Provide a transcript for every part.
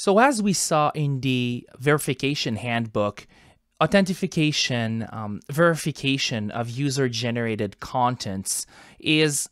So as we saw in the verification handbook, authentication, verification of user-generated contents is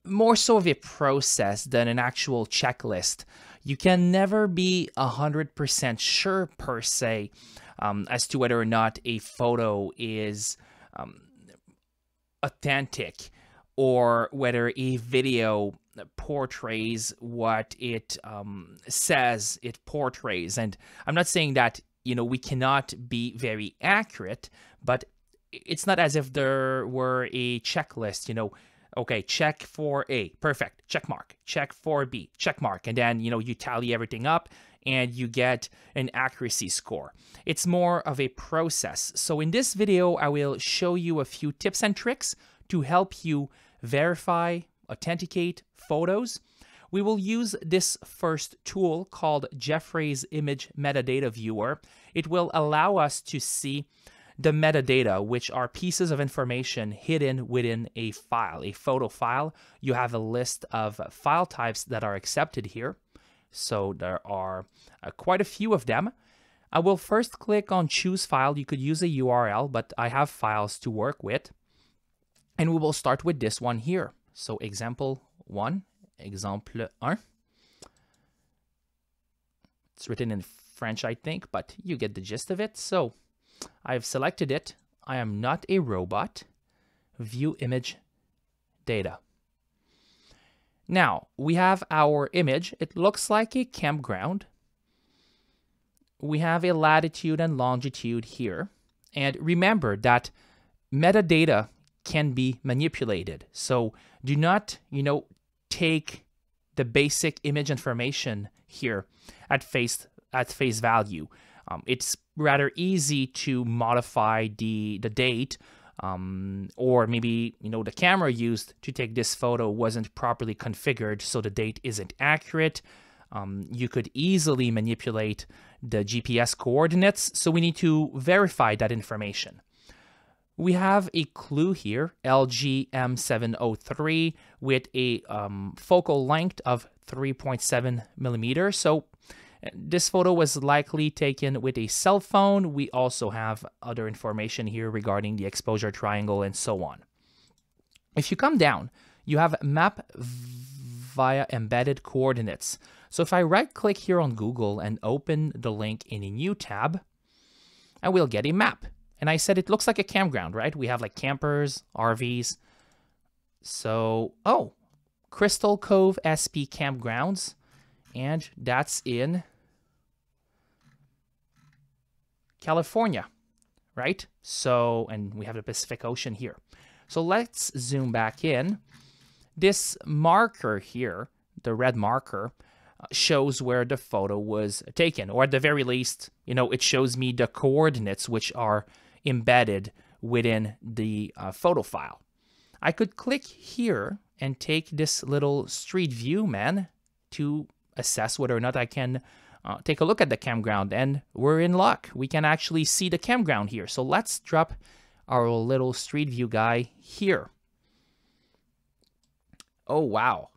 more so of a process than an actual checklist. You can never be 100% sure per se as to whether or not a photo is authentic or whether a video portrays what it says it portrays. And I'm not saying that, we cannot be very accurate, but it's not as if there were a checklist, okay, check for A, perfect, check mark, check for B, check mark, and then, you tally everything up and you get an accuracy score. It's more of a process. So in this video, I will show you a few tips and tricks to help you verify, authenticate photos. We will use this first tool called Jeffrey's Image Metadata Viewer. It will allow us to see the metadata, which are pieces of information hidden within a file, a photo file. You have a list of file types that are accepted here. So there are quite a few of them. I will first click on Choose File. You could use a URL, but I have files to work with. And we will start with this one here. So example 1, exemple 1. It's written in French, I think, but you get the gist of it. So I've selected it. I am not a robot. View image data. Now we have our image. It looks like a campground. We have a latitude and longitude here. And remember that metadata can be manipulated. So do not, take the basic image information here at face value. It's rather easy to modify the date, or maybe the camera used to take this photo wasn't properly configured, so the date isn't accurate. You could easily manipulate the GPS coordinates, so we need to verify that information. We have a clue here, LG-M703, with a focal length of 3.7 millimeters. So this photo was likely taken with a cell phone. We also have other information here regarding the exposure triangle and so on. If you come down, you have map via embedded coordinates. So if I right-click here on Google and open the link in a new tab, I will get a map. And I said it looks like a campground, right? We have like campers, RVs. So, Crystal Cove SP Campgrounds. And that's in California, right? So, and we have the Pacific Ocean here. So let's zoom back in. This marker here, the red marker, shows where the photo was taken, or at the very least, it shows me the coordinates which are embedded within the photo file. I could click here and take this little street view, to assess whether or not I can take a look at the campground, and we're in luck. We can actually see the campground here. So let's drop our little street view guy here. Oh, wow.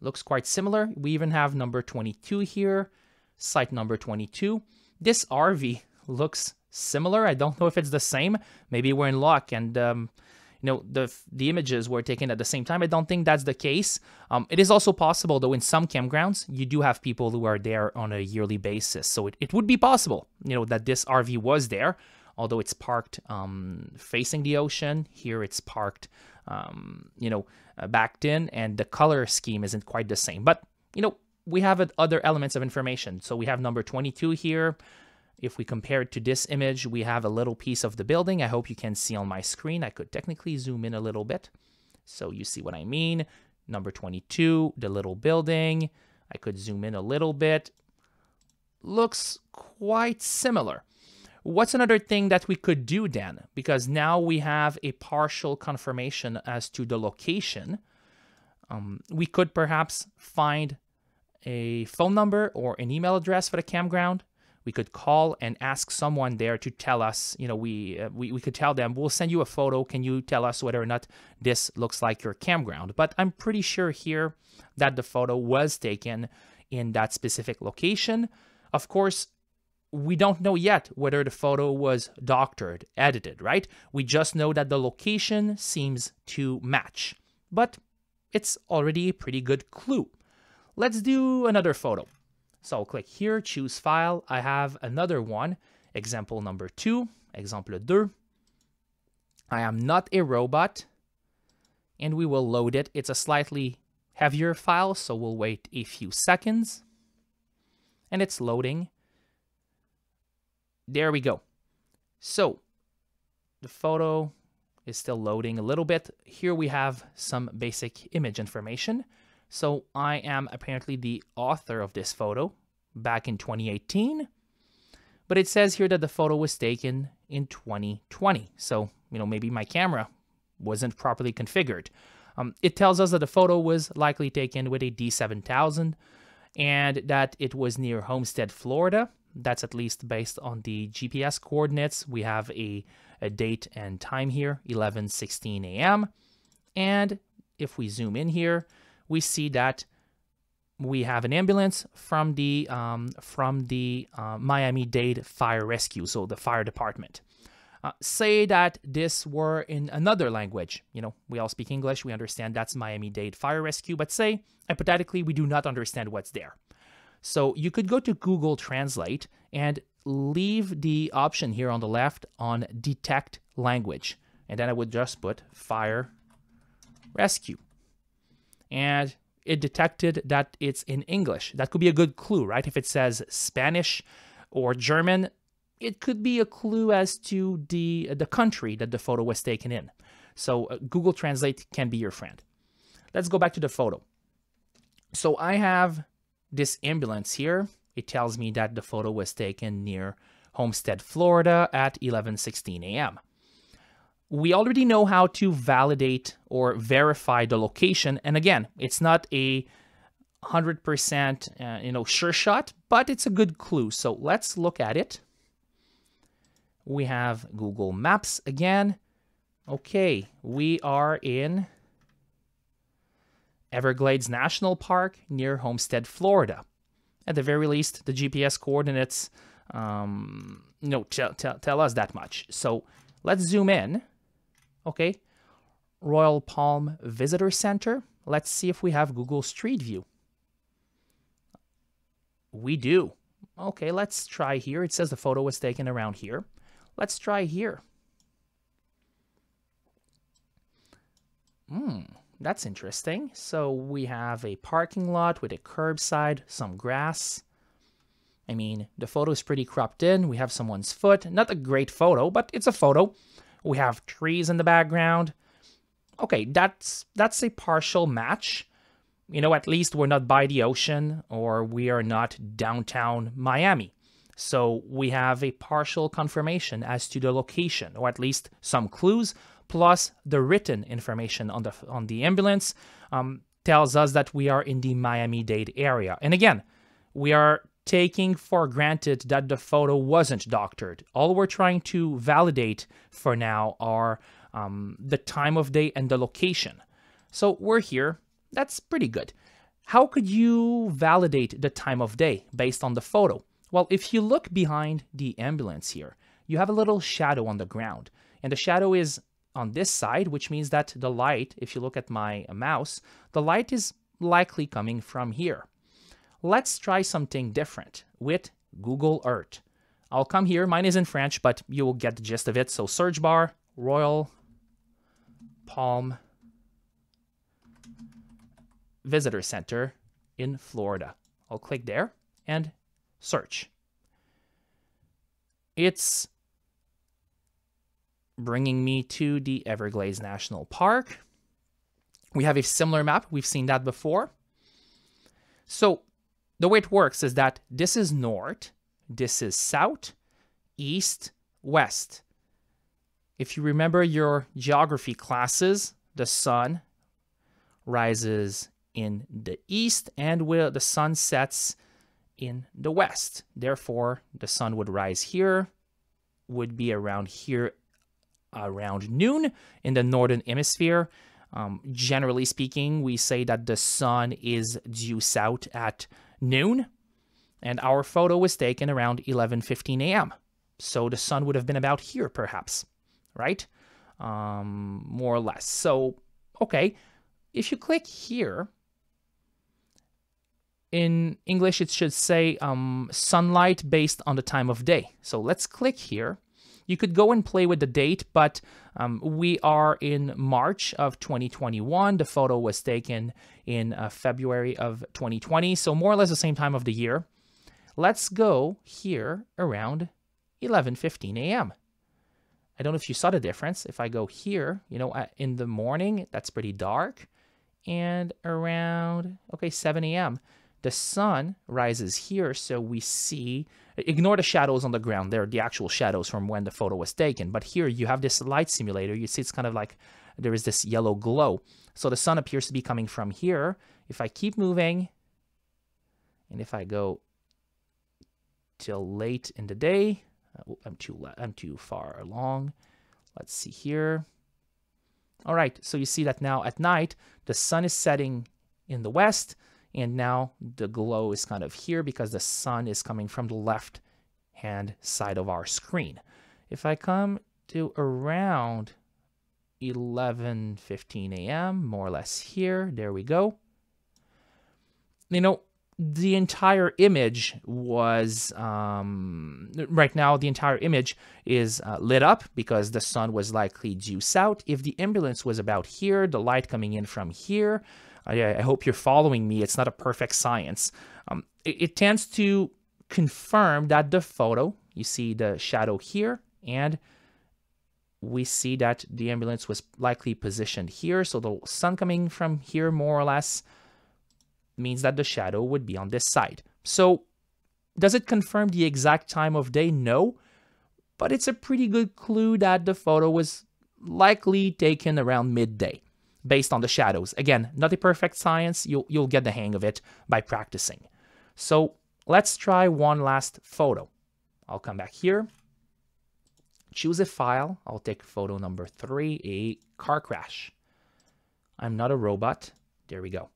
Looks quite similar. We even have number 22 here, site number 22. This RV looks similar. I don't know if it's the same. Maybe we're in luck and the images were taken at the same time. I don't think that's the case. It is also possible, though, in some campgrounds, you do have people who are there on a yearly basis. So it would be possible, that this RV was there, although it's parked facing the ocean. Here it's parked, backed in, and the color scheme isn't quite the same. But, we have other elements of information. So we have number 22 here. If we compare it to this image, we have a little piece of the building. I hope you can see on my screen. I could technically zoom in a little bit, so you see what I mean. Number 22, the little building. I could zoom in a little bit. Looks quite similar. What's another thing that we could do then? Because now we have a partial confirmation as to the location. We could perhaps find a phone number or an email address for the campground. We could call and ask someone there to tell us, we could tell them, we'll send you a photo. Can you tell us whether or not this looks like your campground? But I'm pretty sure here that the photo was taken in that specific location. Of course, we don't know yet whether the photo was doctored, edited, right? We just know that the location seems to match, but it's already a pretty good clue. Let's do another photo. So I'll click here, choose file. I have another one, example number 2, exemple 2. I am not a robot, and we will load it. It's a slightly heavier file, so we'll wait a few seconds, and it's loading. There we go. So the photo is still loading a little bit. Here we have some basic image information. So I am apparently the author of this photo back in 2018, but it says here that the photo was taken in 2020. So, maybe my camera wasn't properly configured. It tells us that the photo was likely taken with a D7000 and that it was near Homestead, Florida. That's at least based on the GPS coordinates. We have a date and time here, 11:16 a.m. And if we zoom in here, we see that we have an ambulance from the Miami-Dade Fire Rescue, so the fire department. Say that this were in another language. We all speak English. We understand that's Miami-Dade Fire Rescue. But say, hypothetically, we do not understand what's there. So you could go to Google Translate and leave the option here on the left on detect language. And then I would just put fire rescue. And it detected that it's in English. That could be a good clue, right? If it says Spanish or German, it could be a clue as to the country that the photo was taken in. So Google Translate can be your friend. Let's go back to the photo. So I have this ambulance here. It tells me that the photo was taken near Homestead, Florida at 11:16 a.m. We already know how to validate or verify the location. And again, it's not a 100% sure shot, but it's a good clue. So let's look at it. We have Google Maps again. Okay, we are in Everglades National Park near Homestead, Florida. At the very least, the GPS coordinates tell us that much. So let's zoom in. Okay, Royal Palm Visitor Center. Let's see if we have Google Street View. We do. Okay, let's try here. It says the photo was taken around here. Let's try here. That's interesting. So we have a parking lot with a curbside, some grass. I mean, the photo is pretty cropped in. We have someone's foot. Not a great photo, but it's a photo. We have trees in the background. Okay, that's a partial match. At least we're not by the ocean or we are not downtown Miami. So we have a partial confirmation as to the location, or at least some clues, plus the written information on the ambulance tells us that we are in the Miami-Dade area. And again, we are taking for granted that the photo wasn't doctored. All we're trying to validate for now are the time of day and the location. So we're here. That's pretty good. How could you validate the time of day based on the photo? Well, if you look behind the ambulance here, you have a little shadow on the ground. And the shadow is on this side, which means that the light, if you look at my mouse, the light is likely coming from here. Let's try something different with Google Earth. I'll come here. Mine is in French, but you will get the gist of it. So search bar, Royal Palm Visitor Center in Florida. I'll click there and search. It's bringing me to the Everglades National Park. We have a similar map. We've seen that before. So the way it works is that this is north, this is south, east, west. If you remember your geography classes, the sun rises in the east and the sun sets in the west. Therefore, the sun would rise here, would be around here around noon in the northern hemisphere. Generally speaking, we say that the sun is due south at noon. And our photo was taken around 11:15 a.m. So the sun would have been about here, perhaps, right? More or less. So, okay, if you click here, in English it should say sunlight based on the time of day. So let's click here. You could go and play with the date, but we are in March of 2021. The photo was taken in February of 2020, so more or less the same time of the year. Let's go here around 11:15 a.m. I don't know if you saw the difference. If I go here, you know, in the morning, that's pretty dark. And around, okay, 7 a.m., the sun rises here, so we see, ignore the shadows on the ground. They're the actual shadows from when the photo was taken. But here you have this light simulator. You see it's kind of like there is this yellow glow. So the sun appears to be coming from here. If I keep moving, and if I go till late in the day, I'm too far along. Let's see here. All right, so you see that now at night, the sun is setting in the west, and now the glow is kind of here because the sun is coming from the left-hand side of our screen. If I come to around 11:15 a.m., more or less here, there we go. You know, the entire image was, right now, the entire image is lit up because the sun was likely due south. If the ambulance was about here, the light coming in from here, I hope you're following me. It's not a perfect science. It tends to confirm that the photo, you see the shadow here, and we see that the ambulance was likely positioned here. So the sun coming from here, more or less, means that the shadow would be on this side. So does it confirm the exact time of day? No, but it's a pretty good clue that the photo was likely taken around midday based on the shadows. Again, not a perfect science. You'll get the hang of it by practicing. So let's try one last photo. I'll come back here, choose a file. I'll take photo number 3, a car crash. I'm not a robot. There we go.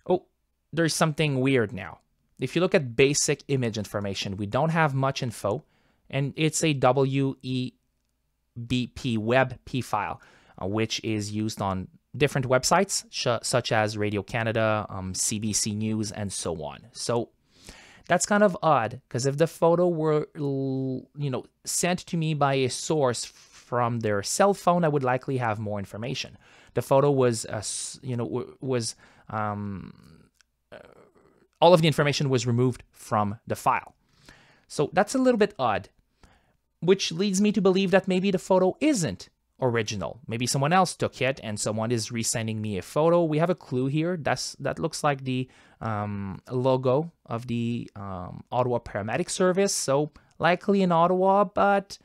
Oh, there's something weird now. If you look at basic image information, we don't have much info, and it's a WEBP WebP file, which is used on different websites, such as Radio Canada, CBC News, and so on. So that's kind of odd, because if the photo were, sent to me by a source from their cell phone, I would likely have more information. The photo was, all of the information was removed from the file. So that's a little bit odd, which leads me to believe that maybe the photo isn't original. Maybe someone else took it and someone is resending me a photo. We have a clue here. That looks like the logo of the Ottawa Paramedic Service. So likely in Ottawa, but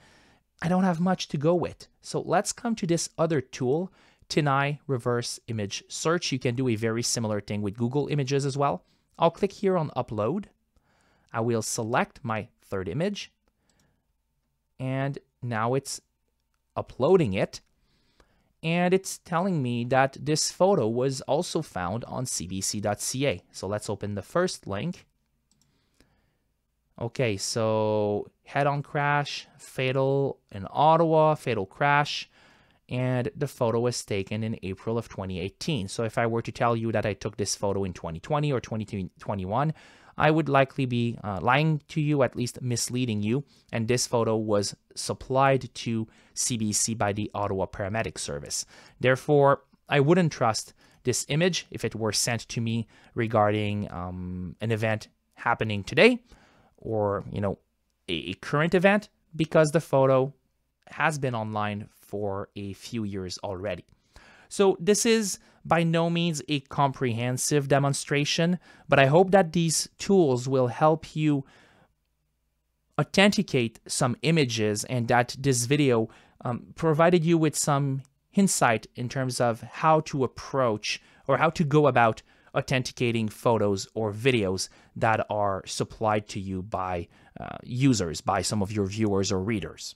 I don't have much to go with. So let's come to this other tool, TinEye Reverse Image Search. You can do a very similar thing with Google Images as well. I'll click here on Upload. I will select my third image, and now it's uploading it, and it's telling me that this photo was also found on cbc.ca. So let's open the first link. Okay, so head-on crash, fatal in Ottawa, fatal crash, and the photo was taken in April of 2018. So if I were to tell you that I took this photo in 2020 or 2021, I would likely be lying to you, at least misleading you, and this photo was supplied to CBC by the Ottawa Paramedic Service. Therefore, I wouldn't trust this image if it were sent to me regarding an event happening today, or a current event, because the photo has been online for a few years already. So this is by no means a comprehensive demonstration, but I hope that these tools will help you authenticate some images, and that this video provided you with some insight in terms of how to approach or how to go about authenticating photos or videos that are supplied to you by users, by some of your viewers or readers.